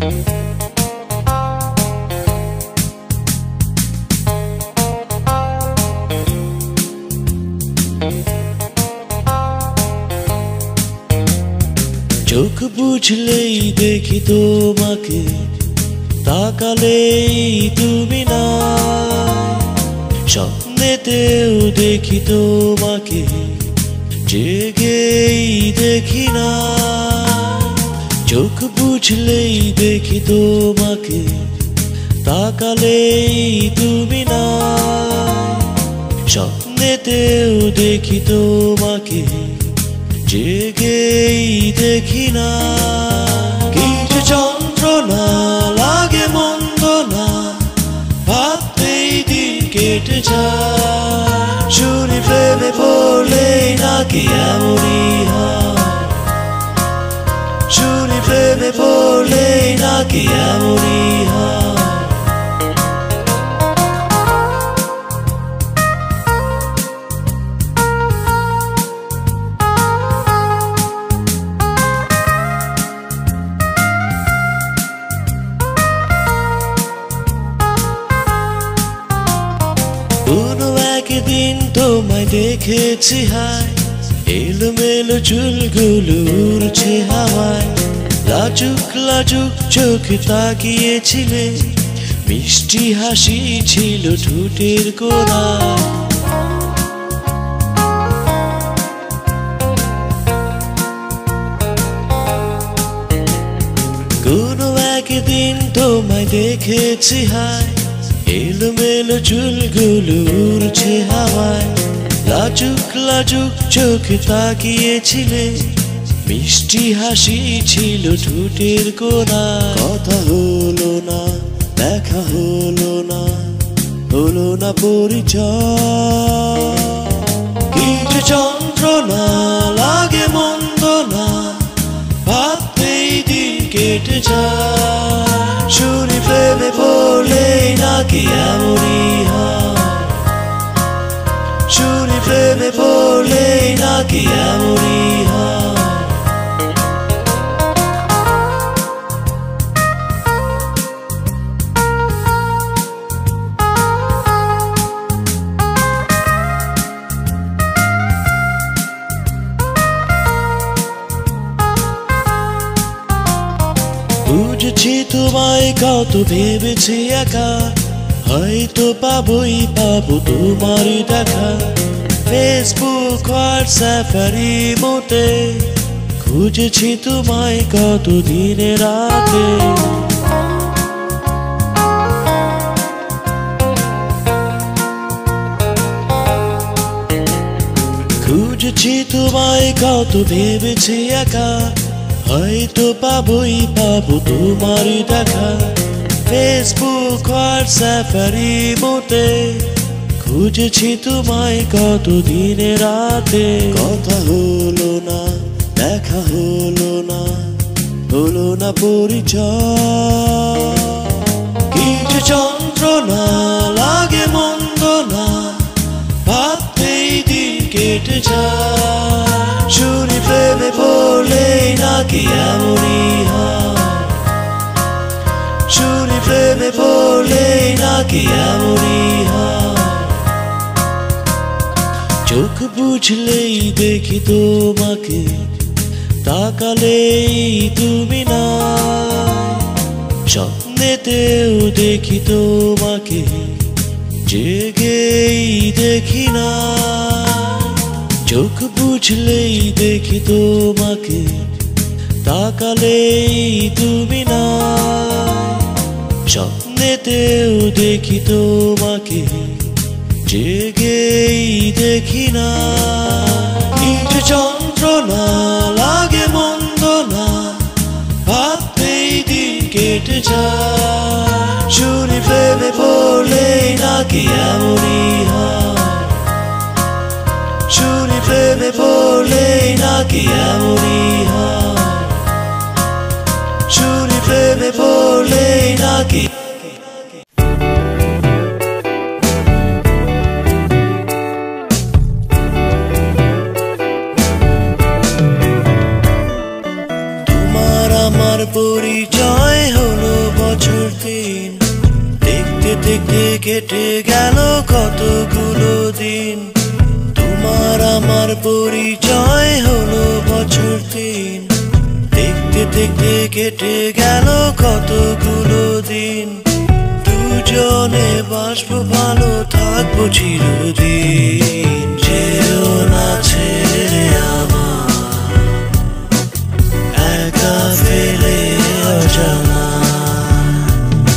চোখ বুঝলেই দেখি তোমাকে, তাকালেই তুমি না, স্বপ্নেতেও দেখি তোমাকে, জেগেই দেখি না। চোখ বুঝলেই দেখি তোমাকে, তাকালেই তুমি না, স্বপ্নেতেও দেখি তোমাকে, জেগেই দেখি না। কিছু যন্ত্রণা লাগে মন্দ না, ভাবতেই দিন কেটে যায়। শুনি প্রেমে পড়লেই নাকি এমনই হয়, শুনি প্রেমে পড়লেই নাকি এমনই হয়। কোনো একদিন তোমায় দেখেছি হায়, এলোমেলো চুলগুলো উড়ছে হাওয়ায়, লাজুক লাজুক চোখে তাকিয়েছিলে, মিষ্টি হাসি ছিল ঠোঁটের কোণায়। কোনো একদিন তোমায় দেখেছি হায়, এলোমেলো চুলগুলো উড়ছে হাওয়ায়, লাজুক লাজুক চোখে তাকিয়েছিলে, মিষ্টি হাসি ছিল ঠোঁটের কোণায়। কথা হলো না, দেখা হলো না, হলো না পরিচয়। কিছু যন্ত্রণা লাগে মন্দ না, ভাবতেই দিন কেটে যায়। শুনি প্রেমে পড়লেই নাকি এমনই হয়, শুনি প্রেমে পড়লেই নাকি এমনই হয়। বুঝেছি তোমায় কত ভেবেছি একা, হয়তো পাবোই পাবো তোমারই দেখা। ফেসবুক হোয়াটসঅ্যাপ আর ইমোতে খুঁজেছি তোমায় কত দিনে রাতে। খুঁজেছি তোমায় কত ভেবেছি একা, হয়তো পাবোই পাবো তোমারই দেখা। ফেসবুক হোয়াটসঅ্যাপ আর ইমোতে খুঁজেছি তোমায় কত দিনে রাতে। কথা হলো না, দেখা হলো না, হলো না পরিচয়। কিছু যন্ত্রণা লাগে মন্দ না, ভাবতেই দিন কেটে যায়। শুনি প্রেমে পড়লেই নাকি এমনই হয়, শুনি প্রেমে পড়লেই নাকি এমনই হয়। চোখ বুঝলেই দেখি তোমাকে, তাকালেই তুমি না, স্বপ্নেতেও দেখি তোমাকে, জেগেই দেখি না। চোখ বুঝলেই দেখি তোমাকে, তাকালেই তুমি না, স্বপ্নেতেও দেখি তোমাকে, জেগেই দেখি না। কিছু যন্ত্রণা লাগে মন্দ না, ভাবতেই দিন কেটে যায়। শুনি প্রেমে পড়লেই নাকি এমনই হয়, শুনি প্রেমে পড়লেই নাকি এমনই হয়, শুনি প্রেমে পড়লেই নাকি। তোমার আমার পরিচয় পরিচয় হলো বছর 3। দেখতে দেখতে কেটে গেল কতগুলো দিন। তোমার আমার পরিচয় হলো বছর 3। দেখতে দেখতে কেটে গেল কতগুলো দিন। দুজনে বাসবো, ভালো থাকবো চিরদিন। যেও না ছেড়ে আমার, একা ফেলে অজানা।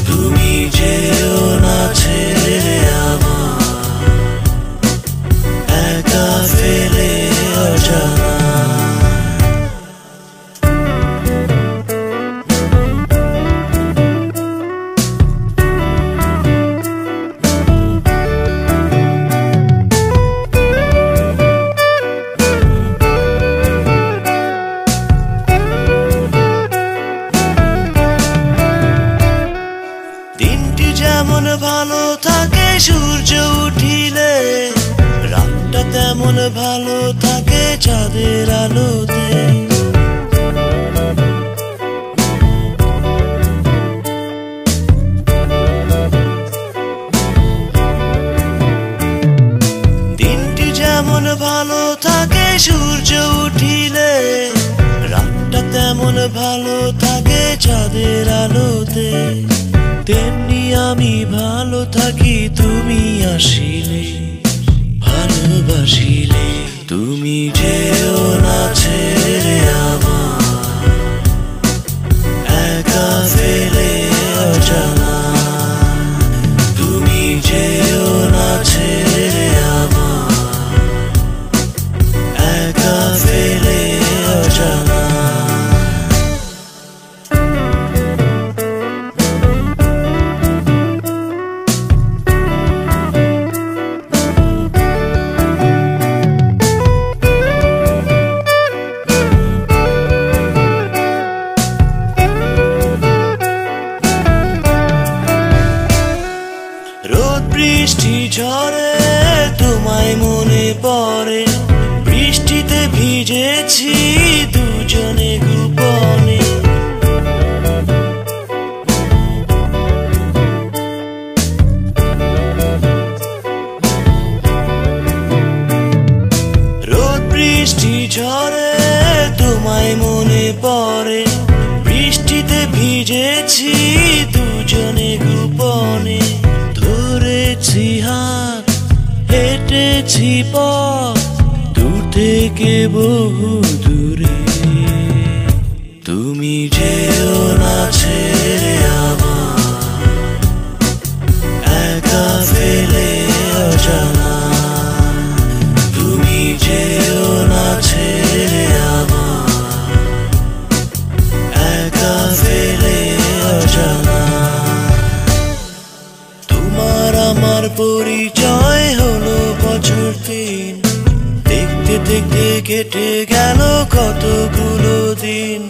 তুমি যেও না ছেড়ে আমার, একা ফেলে অজানা। দিনটি যেমন ভালো থাকে সূর্য উঠিলে, রাতটা তেমন ভালো থাকে চাঁদের আলোতে। দিনটি যেমন ভালো থাকে সূর্য উঠিলে, রাতটা তেমন ভালো থাকে চাঁদের আলোতে। তেমনি আমি ভালো থাকি তুমি আসিলে, ভালোবাসিলে। তুমি যেও না ছেড়ে আমার, একা ফেলে অজানা। তুমি যেও না ছেড়ে আমার, একা ফেলে অজানা। রোদ বৃষ্টি ঝরে তোমায় মনে পড়ে, বৃষ্টিতে ভিজেছি দুজনে গোপনে। রোদ বৃষ্টি ঝরে তোমায় মনে পড়ে, বৃষ্টিতে ভিজেছি দুজনে গোপনে। ধরেছি হাত, হেঁটেছি পথ, দূর থেকে বহু দূরে। তুমি যেও না ছেড়ে আমার, একা ফেলে অজানা। তুমি যেও না ছেড়ে আমার, একা ফেলে অজানা। তোমার আমার পরিচয় হলো বছর 3। দেখতে দেখতে কেটে গেল কতগুলো দিন।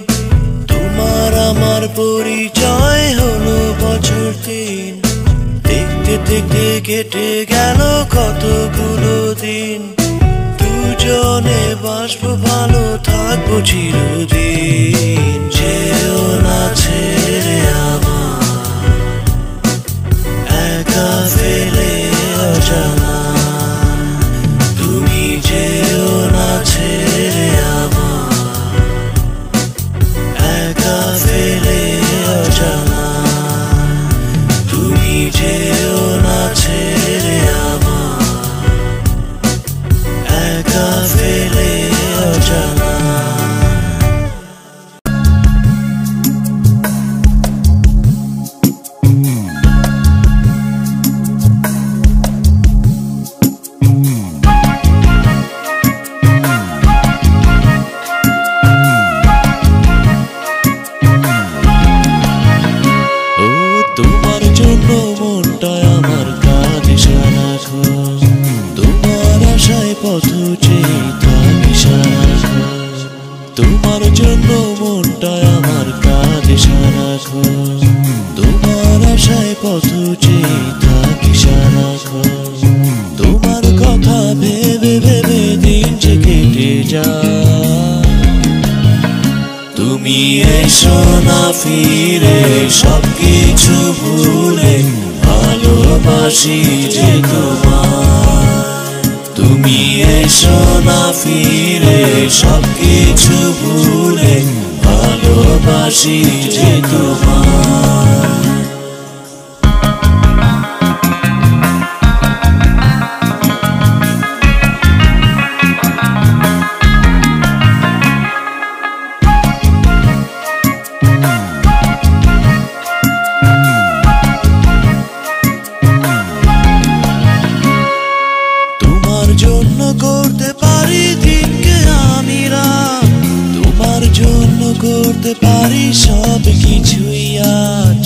তোমার আমার পরিচয় হলো বছর 3। দেখতে দেখতে কেটে গেল কতগুলো দিন। দুজনে বাসবো, ভালো থাকবো চিরদিন। যেও না ছেড়ে আমার, একা ফেলে অজানা। তুমি যেও না ছেড়ে আমার, একা ফেলে অজানা। তুমি যেও না ছেড়ে আমার, একা ফেলে অজানা। তুমি এসো না ফিরে সবকিছু ভুলে ভালোবাসি যে তোমায় তুমি এসো না ফিরে সবকিছু ভুলে ভালোবাসি যে তোমায় করতে পারি দিনকে আমি রাত তোমার জন্য করতে পারি সব কিছুই আজ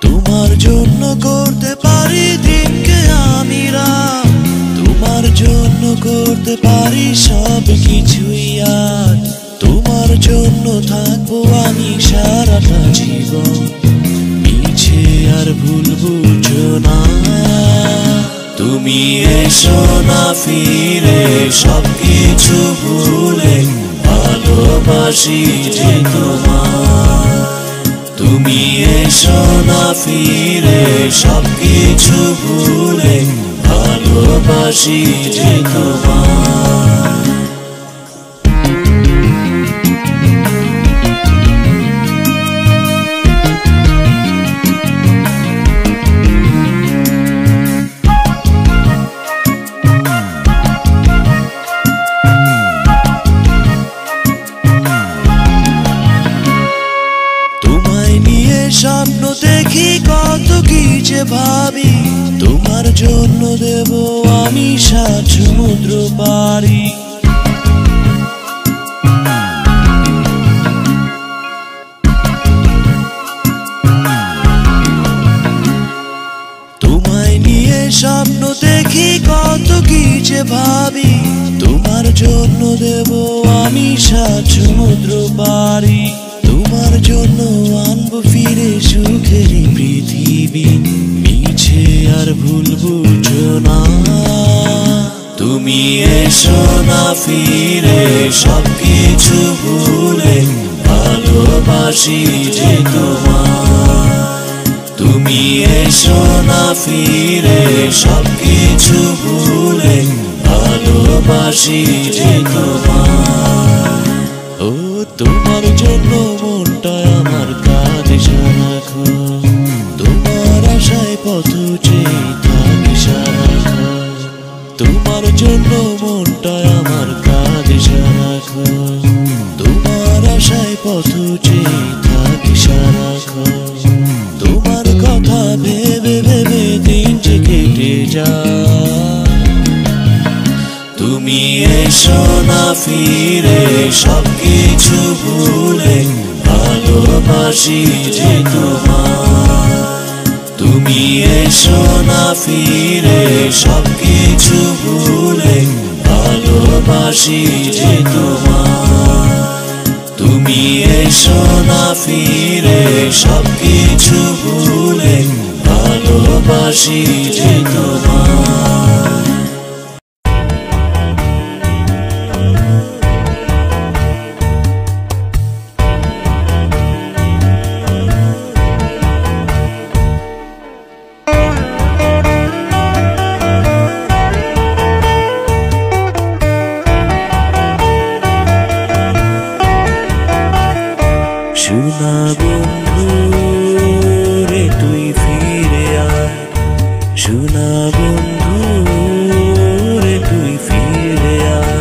তোমার জন্য করতে পারি দিনকে আমি রাত তোমার জন্য করতে পারি সব কিছুই আজ তোমার জন্য থাকবো আমি সারাটা জীবন মিছে আর ভুল বুঝো না তুমি এসো না ফিরে সবকিছু ভুলে ভালোবাসি যে তোমায় তুমি এসো না ফিরে সবকিছু ভুলে ভালোবাসি যে তোমায় স্বপ্ন দেখি কত কি যে ভাবি তোমার জন্য দেব আমি 7 সমুদ্র পারি তোমায় নিয়ে স্বপ্ন দেখি কত কি যে ভাবি তোমার জন্য দেব আমি 7 সমুদ্র পারি তোমার জন্য আনবো ফিরে সুখের পৃথিবী মিছে আর ভুল বুঝো না তুমি এসো না ফিরে সবকিছু ভুলে ভালোবাসি যে তোমায় তুমি এসো না ফিরে সবকিছু ভুলে ভালোবাসি যে তোমায় ও তোমার জন্য মনটা আমার কাঁদে সারাক্ষণ তোমার আশায় পথ চেয়ে থাকি সারাক্ষণ তোমার জন্য মনটা আমার কাঁদে সারাক্ষণ তোমার আশায় পথ চেয়ে থাকি সারাক্ষণ তোমার কথা ভেবে ভেবে দিন যে কেটে যায় তুমি এসো না ফিরে সবকিছু ভুলে ভালোবাসি যে তোমায় তুমি এসো না ফিরে সবকিছু ভুলে ভালোবাসি যে তোমায় তুমি এসো না ফিরে সবকিছু ভুলে ভালোবাসি যে তোমায় সোনা বন্ধু রে তুই ফিরে আয় সোনা বন্ধু রে তুই ফিরে আয়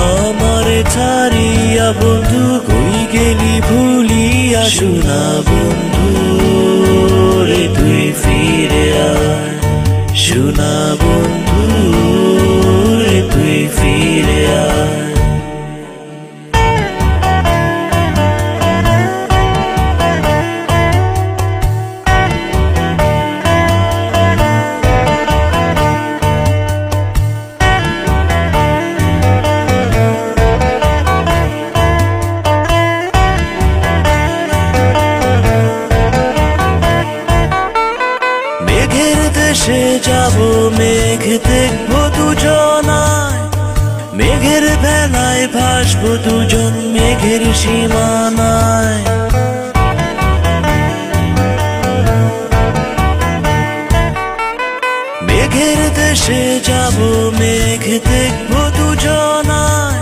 আমারে ছাড়িয়া বন্ধু কই গেলি ভুলিয়া সোনা বন্ধু রে তুই ফিরে আয় সোনা বন্ধু রে তুই ফিরে আয় মেঘের দেশে যাব, মেঘ দেখবো দুজনায়, মেঘের বেলায় ভাসবো দুজন মেঘের সীমানায়। মেঘের দেশে যাব, মেঘ দেখবো দুজনায়,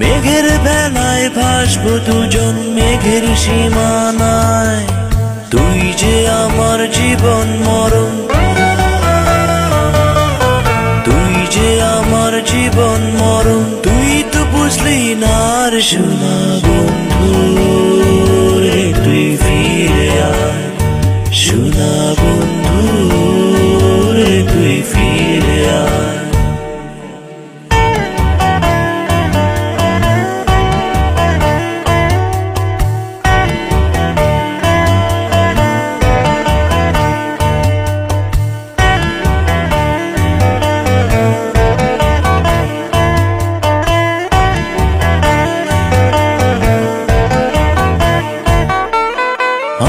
মেঘের বেলায় ভাসবো দুজন মেঘের সীমানায়। তুই যে আমার জীবন মরণ, তুই যে আমার জীবন মরণ, তুই তো বুঝলি না আর শোনা বন্ধু রে, তুই ফিরে আয় শোনা বন্ধু রে, তুই ফিরে আয়।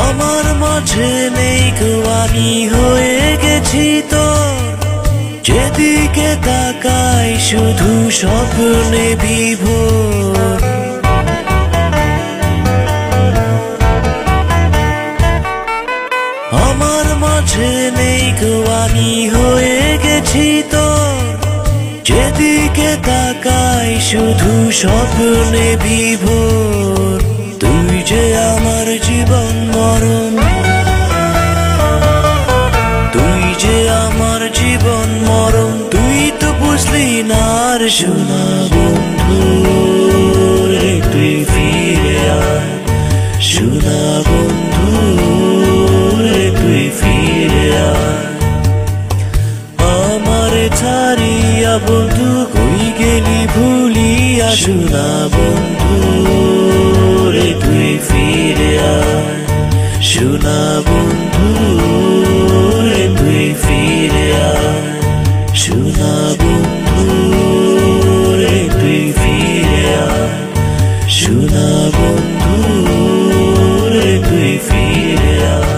আমার মাঝে নেই গো, আমি হয়ে গেছি তোর, যেদিকে তাকাই শুধু স্বপ্নে বিভোর। আমার মাঝে নেই গো, আমি হয়ে গেছি তোর, যেদিকে তাকাই শুধু স্বপ্নে বিভোর। তুই যে আমার জীবন মরণ, তুই যে আমার জীবন মরণ, তুই তো বুঝলি না আর শোনা বন্ধু রে, তুই ফিরে আয় শোনা বন্ধু রে, তুই ফিরে আয়। আমারে ছাড়িয়া বন্ধু কই গেলি ভুলিয়া, শোনা বন্ধু রে, তুই ফিরে আয় শোনা বন্ধু রে, তুই ফিরে আয় শোনা বন্ধু রে, তুই ফিরে আয় শোনা বন্ধু রে, তুই ফিরে আয়।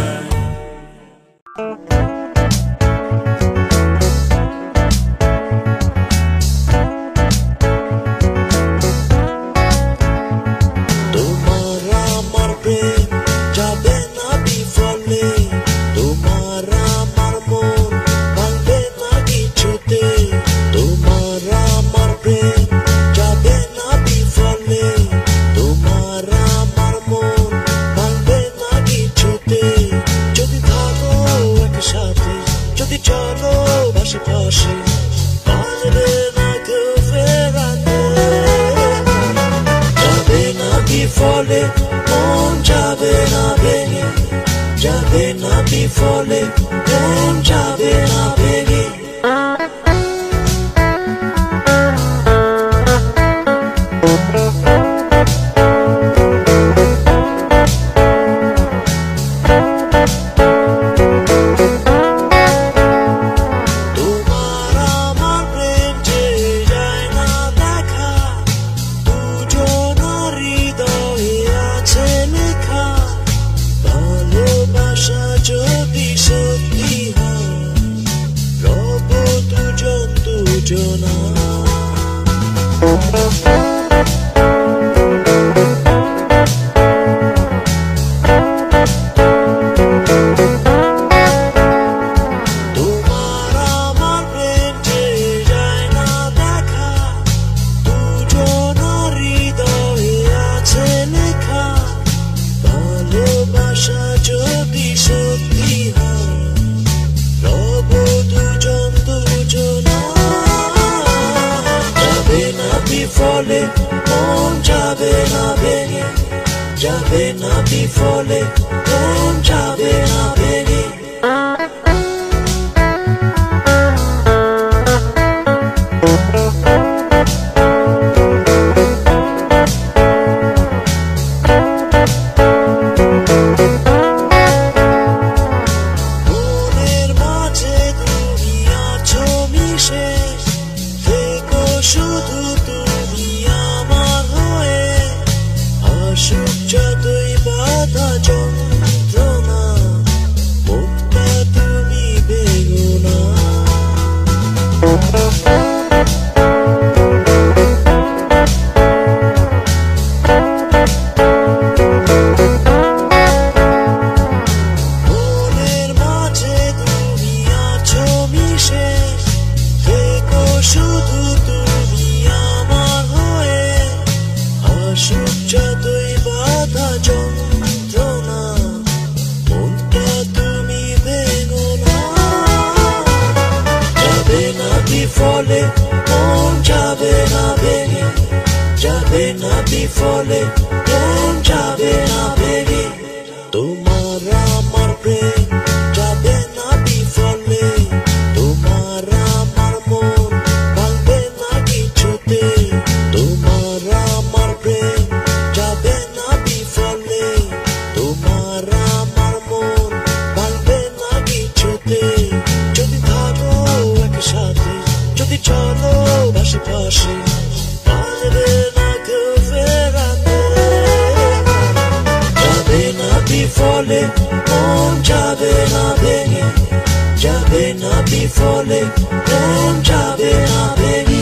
ফলে মন যাবে না ভেঙে, যাবে না বিফলে মন যাবে না ভেঙে। ফলে মন যাবে না ভেঙে, যাবে না বিফলে মন যাবে না ভেঙে। মনের মাঝে তুমি আছো মিশে, থেকো শুধু তুমি আমার হয়ে, আসুক যতই বাধা যন্ত্রণা মুখ বিফলে মন যাবে না ভেঙে যাবে না বিফলে মন যাবে না ভেঙে তোমার আমার প্রেম যাবে না বিফলে তোমার আমার মন ভাঙবে না কিছুতে তোমার আমার প্রেম যাবে না বিফলে তোমার আমার মন ভাঙবে না কিছুতে যদি থাকো একসাথে যদি চলো পাশে পাশে পারবে না কেউ ফেরাতে যাবে না বিফলে মন যাবে না ভেঙে যাবে না বিফলে মন যাবে না ভেঙে